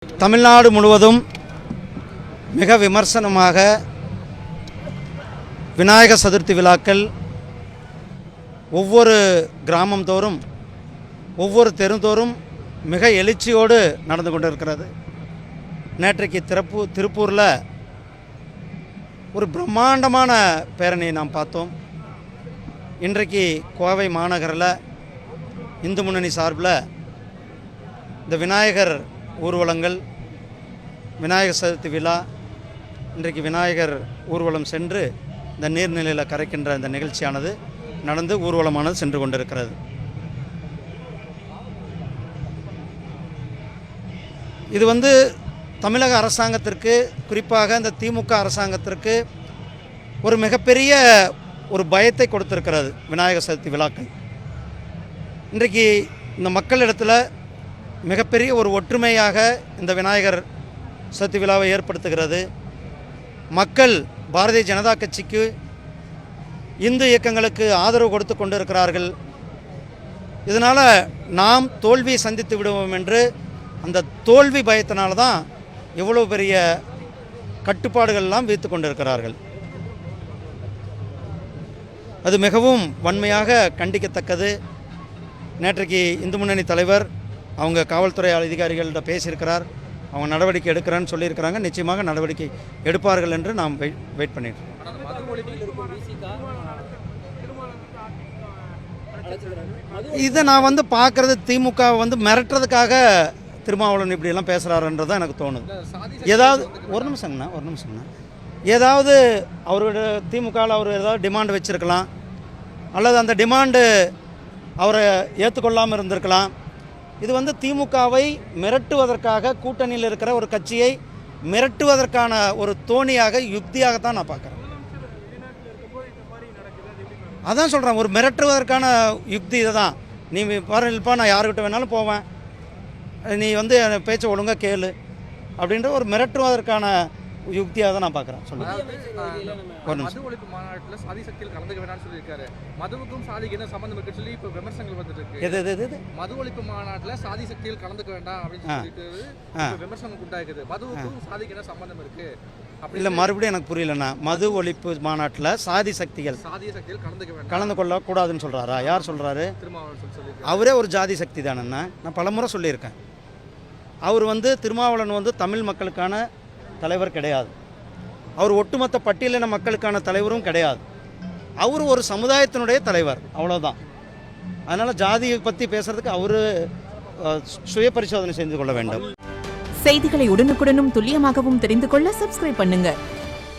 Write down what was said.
தமிழ்நாடு முழுவதும் மிக விமர்சனமாக விநாயகர் சதுர்த்தி விழாக்கள் ஒவ்வொரு கிராமம் தோறும் ஒவ்வொரு தெருந்தோறும் மிக எழுச்சியோடு நடந்து கொண்டிருக்கிறது. நேற்றைக்கு திருப்பூரில் ஒரு பிரம்மாண்டமான பேரணியை நாம் பார்த்தோம். இன்றைக்கு கோவை மாநகரில் இந்து முன்னணி சார்பில் இந்த விநாயகர் ஊர்வலங்கள், விநாயகர் சதுர்த்தி விழா, இன்றைக்கு விநாயகர் ஊர்வலம் சென்று இந்த நீர்நிலையில் கரைக்கின்ற இந்த நிகழ்ச்சியானது நடந்து ஊர்வலமானது சென்று கொண்டிருக்கிறது. இது தமிழக அரசாங்கத்திற்கு, குறிப்பாக இந்த திமுக அரசாங்கத்திற்கு ஒரு மிகப்பெரிய ஒரு பயத்தை கொடுத்திருக்கிறது விநாயகர் சதுர்த்தி விழாக்கள். இன்றைக்கு இந்த மக்களிடத்தில் மிகப்பெரிய ஒரு ஒற்றுமையாக இந்த விநாயகர் சதுர்த்தி விழாவை ஏற்படுத்துகிறது. மக்கள் பாரதிய ஜனதா கட்சிக்கு, இந்து இயக்கங்களுக்கு ஆதரவு கொடுத்து கொண்டிருக்கிறார்கள். இதனால் நாம் தோல்வியை சந்தித்து விடுவோம் என்று அந்த தோல்வி பயத்தினால தான் எவ்வளோ பெரிய கட்டுப்பாடுகள்லாம் வைத்து கொண்டிருக்கிறார்கள். அது மிகவும் வன்மையாக கண்டிக்கத்தக்கது. நேற்றைக்கு இந்து முன்னணி தலைவர் அவங்க காவல்துறை அதிகாரிகள்கிட்ட பேசியிருக்கிறார். அவங்க நடவடிக்கை எடுக்கிறேன்னு சொல்லியிருக்கிறாங்க. நிச்சயமாக நடவடிக்கை எடுப்பார்கள் என்று நாம் வெயிட் பண்ணிட்டு இதை நான் பார்க்குறது திமுக மிரட்டுறதுக்காக திருமாவளவன் இப்படியெல்லாம் பேசுகிறாருன்றது தான் எனக்கு தோணுது. ஏதாவது ஒரு நிமிஷங்கண்ணா ஏதாவது அவரோட திமுகவில் அவர் ஏதாவது டிமாண்டு வச்சுருக்கலாம், அல்லது அந்த டிமாண்டு அவரை ஏற்றுக்கொள்ளாமல் இருந்திருக்கலாம். இது திமுகவை மிரட்டுவதற்காக, கூட்டணியில் இருக்கிற ஒரு கட்சியை மிரட்டுவதற்கான ஒரு தோணியாக, யுக்தியாகத்தான் நான் பார்க்குறேன். அதான் சொல்கிறேன், ஒரு மிரட்டுவதற்கான யுக்தி இதை தான். நீ பாருப்பா, நான் யாருக்கிட்ட வேணாலும் போவேன், நீ பேச்சை ஒழுங்காக கேளு அப்படின்ற ஒரு மிரட்டுவதற்கான யுக்தியாக தான் நான் பார்க்குறேன். மது ஒழிப்பு மாநாட்டில் சாதி சக்தியில் கலந்துக்க வேணாம்னு சொல்லியிருக்காரு. மதுவுக்கும் சாதிக்கு என்ன சம்பந்தம் இருக்குன்னு சொல்லி இப்போ விமர்சனங்கள் வந்துட்டு இருக்கு. எது மது ஒழிப்பு மாநாட்டில் சாதி சக்தியில் கலந்துக்க வேண்டாம் அப்படின்னு சொல்லிட்டு விமர்சனம் உண்டாக்குது. மதுவுக்கும் சாதிக்கு என்ன சம்பந்தம் இருக்கு? அப்படி இல்லை, மறுபடியும் எனக்கு புரியலண்ணா. மது ஒழிப்பு மாநாட்டில் சாதிய சக்திகள் கலந்து கொள்ளக்கூடாதுன்னு சொல்கிறாரா? யார் சொல்கிறாரு? அவரே ஒரு ஜாதி சக்தி தானேண்ணா. நான் பலமுறை சொல்லியிருக்கேன். அவர் திருமாவளவன் தமிழ் மக்களுக்கான தலைவர் கிடையாது. அவர் ஒட்டுமொத்த பட்டியலின மக்களுக்கான தலைவரும் கிடையாது. அவர் ஒரு சமுதாயத்தினுடைய தலைவர், அவ்வளோதான். அதனால் ஜாதியை பற்றி பேசுறதுக்கு அவர் சுய பரிசோதனை செய்து கொள்ள வேண்டும். செய்திகளை உடனுக்குடனும் துல்லியமாகவும் தெரிந்து கொள்ள சப்ஸ்கிரைப் பண்ணுங்க.